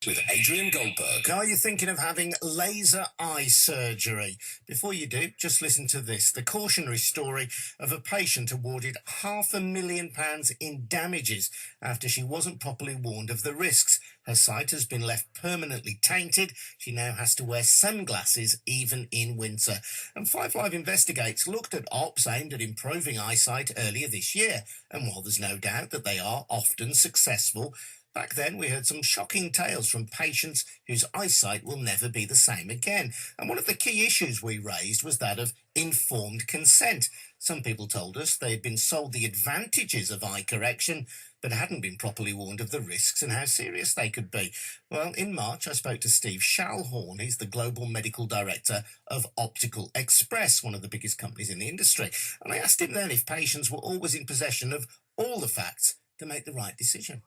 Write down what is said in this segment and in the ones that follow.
With Adrian Goldberg. Are you thinking of having laser eye surgery? Before you do, just listen to this. The cautionary story of a patient awarded £500,000 in damages after she wasn't properly warned of the risks. Her sight has been left permanently tainted. She now has to wear sunglasses even in winter. And 5 Live Investigates looked at ops aimed at improving eyesight earlier this year. And while there's no doubt that they are often successful, back then, we heard some shocking tales from patients whose eyesight will never be the same again. And one of the key issues we raised was that of informed consent. Some people told us they had been sold the advantages of eye correction, but hadn't been properly warned of the risks and how serious they could be. Well, in March, I spoke to Steve Shalhorn. He's the Global Medical Director of Optical Express, one of the biggest companies in the industry. And I asked him then if patients were always in possession of all the facts to make the right decision.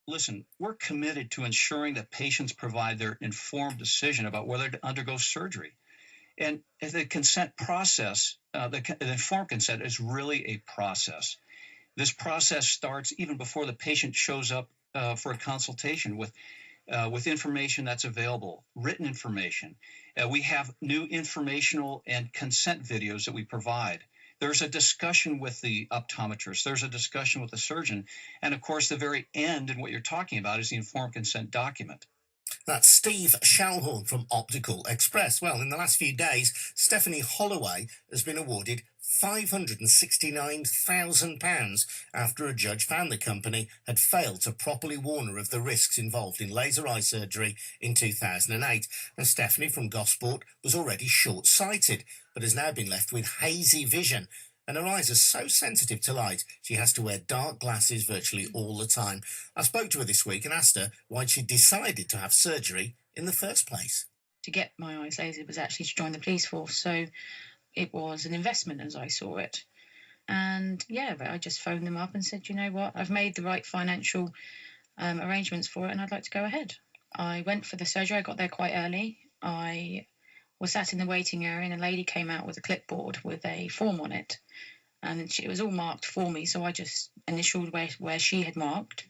Listen, we're committed to ensuring that patients provide their informed decision about whether to undergo surgery. And the consent process, the informed consent is really a process. This process starts even before the patient shows up for a consultation with information that's available, written information. We have new informational and consent videos that we provide. There's a discussion with the optometrist. There's a discussion with the surgeon. And, of course, the very end and what you're talking about is the informed consent document. That's Steve Shalhorn from Optical Express. Well, in the last few days, Stephanie Holloway has been awarded £569,000 after a judge found the company had failed to properly warn her of the risks involved in laser eye surgery in 2008. And Stephanie from Gosport was already short-sighted, but has now been left with hazy vision. And her eyes are so sensitive to light, she has to wear dark glasses virtually all the time. I spoke to her this week and asked her why she decided to have surgery in the first place. To get my eyes lasered was actually to join the police force, so it was an investment as I saw it. And yeah, I just phoned them up and said, you know what, I've made the right financial arrangements for it and I'd like to go ahead. I went for the surgery. I got there quite early. I was sat in the waiting area and a lady came out with a clipboard with a form on it. And it was all marked for me, so I just initialed where she had marked.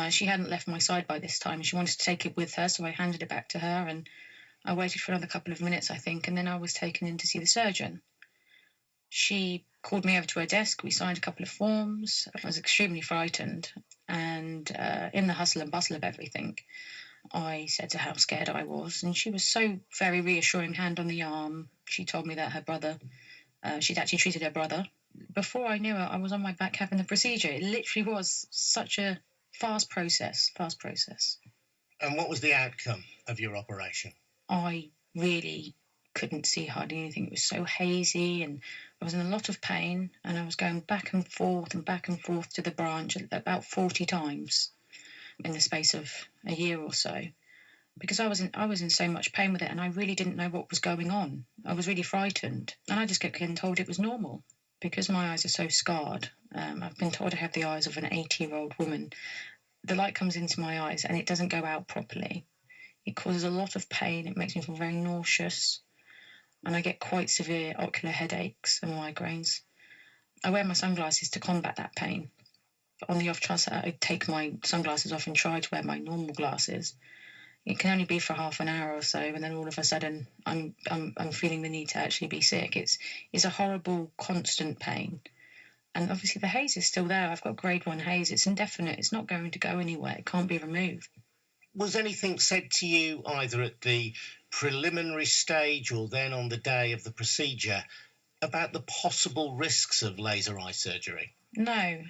She hadn't left my side by this time. She wanted to take it with her, so I handed it back to her and I waited for another couple of minutes, I think, and then I was taken in to see the surgeon. She called me over to her desk. We signed a couple of forms. I was extremely frightened. And in the hustle and bustle of everything, I said to her how scared I was. And she was so very reassuring, hand on the arm. She told me that her brother, she'd actually treated her brother. Before I knew it, I was on my back having the procedure. It literally was such a fast process. And what was the outcome of your operation? I really couldn't see hardly anything. It was so hazy and I was in a lot of pain and I was going back and forth to the branch about 40 times in the space of a year or so, because I was in so much pain with it and I really didn't know what was going on. I was really frightened and I just kept getting told it was normal because my eyes are so scarred. I've been told I have the eyes of an 80-year-old woman. The light comes into my eyes and it doesn't go out properly. It causes a lot of pain. It makes me feel very nauseous. And I get quite severe ocular headaches and migraines. I wear my sunglasses to combat that pain. But on the off chance that I take my sunglasses off and try to wear my normal glasses, it can only be for half an hour or so, and then all of a sudden I'm feeling the need to actually be sick. It's a horrible, constant pain. And obviously the haze is still there. I've got grade 1 haze. It's indefinite. It's not going to go anywhere. It can't be removed. Was anything said to you either at the preliminary stage or then on the day of the procedure about the possible risks of laser eye surgery? No.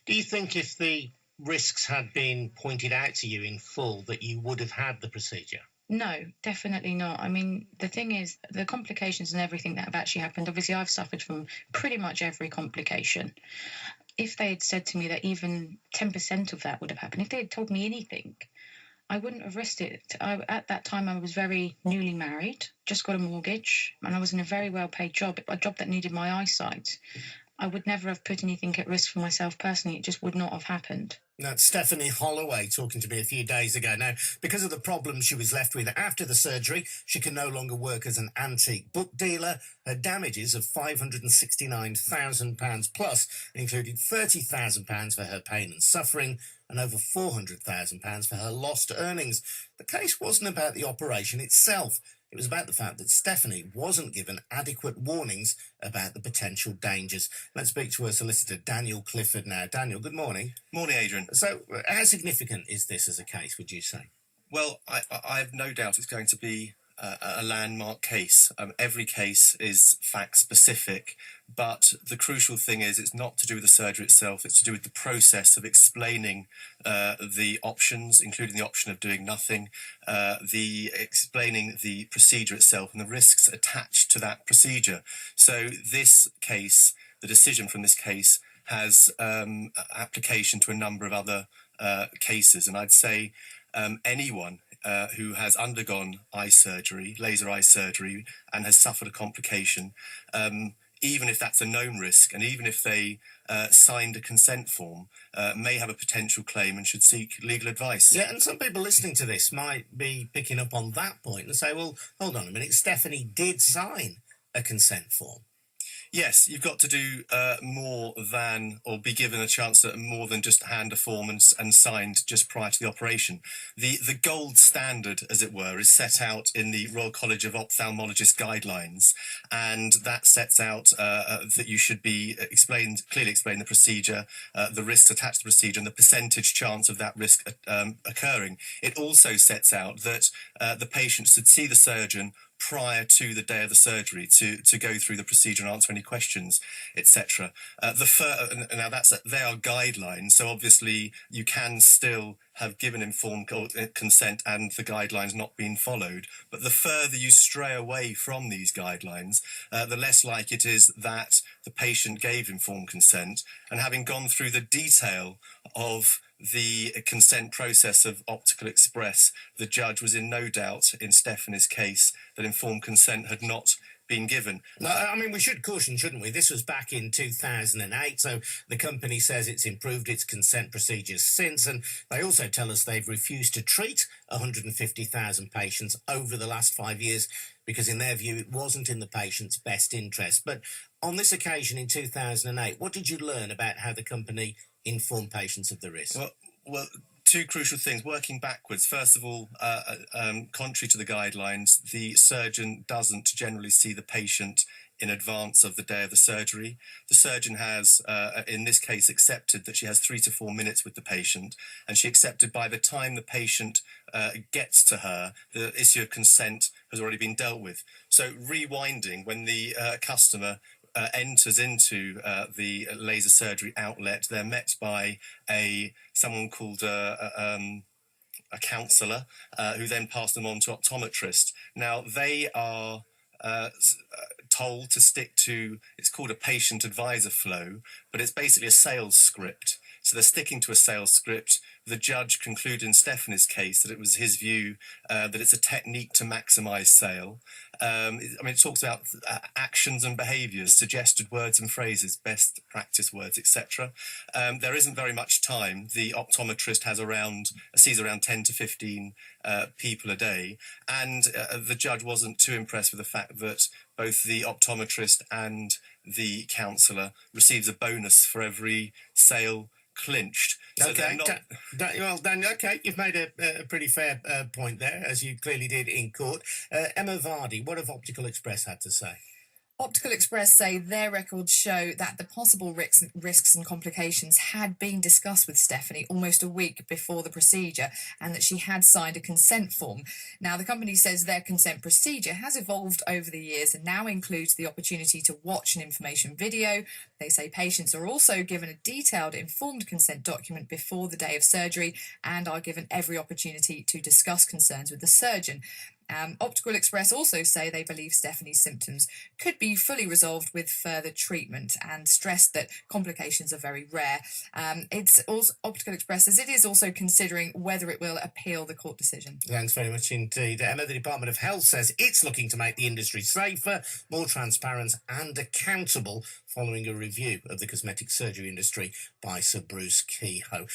Do you think if the risks had been pointed out to you in full that you would have had the procedure? No, definitely not. I mean, the thing is, the complications and everything that have actually happened, obviously I've suffered from pretty much every complication. If they had said to me that even 10% of that would have happened, if they had told me anything, I wouldn't have risked it. At that time, I was very newly married, just got a mortgage, and I was in a very well-paid job, a job that needed my eyesight. I would never have put anything at risk for myself personally. It just would not have happened. That's Stephanie Holloway talking to me a few days ago. Now, because of the problems she was left with after the surgery, she can no longer work as an antique book dealer. Her damages of £569,000 plus included £30,000 for her pain and suffering and over £400,000 for her lost earnings. The case wasn't about the operation itself. It was about the fact that Stephanie wasn't given adequate warnings about the potential dangers. Let's speak to her solicitor, Daniel Clifford, now. Daniel, good morning. Morning, Adrian. So, how significant is this as a case, would you say? Well, I have no doubt it's going to be a landmark case. Every case is fact-specific, but the crucial thing is it's not to do with the surgery itself, it's to do with the process of explaining the options, including the option of doing nothing, explaining the procedure itself and the risks attached to that procedure. So this case, the decision from this case, has application to a number of other cases, and I'd say anyone who has undergone eye surgery, laser eye surgery, and has suffered a complication, even if that's a known risk, and even if they signed a consent form, may have a potential claim and should seek legal advice. Yeah, and some people listening to this might be picking up on that point and say, well, hold on a minute, Stephanie did sign a consent form. Yes, you've got to do more than, or be given a chance to more than just hand a form and signed just prior to the operation. The gold standard, as it were, is set out in the Royal College of Ophthalmologists guidelines, and that sets out that you should be clearly explain the procedure, the risks attached to the procedure, and the percentage chance of that risk occurring. It also sets out that the patient should see the surgeon prior to the day of the surgery to go through the procedure and answer any questions, etc. Now they are guidelines, so obviously you can still have given informed consent and the guidelines not being followed. But the further you stray away from these guidelines, the less likely it is that the patient gave informed consent, and having gone through the detail of the consent process of Optical Express, the judge was in no doubt in Stephanie's case that informed consent had not been given. I mean, we should caution, shouldn't we? This was back in 2008, so the company says it's improved its consent procedures since, and they also tell us they've refused to treat 150,000 patients over the last 5 years because, in their view, it wasn't in the patient's best interest. But on this occasion in 2008, what did you learn about how the company informed patients of the risk? Well, two crucial things. Working backwards, first of all, contrary to the guidelines, the surgeon doesn't generally see the patient in advance of the day of the surgery. The surgeon has, in this case, accepted that she has 3 to 4 minutes with the patient, and she accepted by the time the patient gets to her, the issue of consent has already been dealt with. So rewinding, when the customer enters into the laser surgery outlet, they're met by someone called a counsellor who then pass them on to optometrist. Now, they are told to stick to, it's called a patient advisor flow, but it's basically a sales script. So they're sticking to a sales script. The judge concluded in Stephanie's case that it was his view that it's a technique to maximise sale. It talks about actions and behaviours, suggested words and phrases, best practice words, etc. There isn't very much time. The optometrist sees around 10 to 15 people a day, and the judge wasn't too impressed with the fact that both the optometrist and the counsellor receives a bonus for every sale clinched. So okay, Dan, okay, you've made a pretty fair point there, as you clearly did in court. Emma Vardy, what have Optical Express had to say? Optical Express say their records show that the possible risks and complications had been discussed with Stephanie almost a week before the procedure, and that she had signed a consent form. Now, the company says their consent procedure has evolved over the years and now includes the opportunity to watch an information video. They say patients are also given a detailed informed consent document before the day of surgery and are given every opportunity to discuss concerns with the surgeon. Optical Express also say they believe Stephanie's symptoms could be fully resolved with further treatment, and stress that complications are very rare. It's also Optical Express says it is also considering whether it will appeal the court decision. Thanks very much indeed, Emma. The Department of Health says it's looking to make the industry safer, more transparent and accountable following a review of the cosmetic surgery industry by Sir Bruce Kehoe.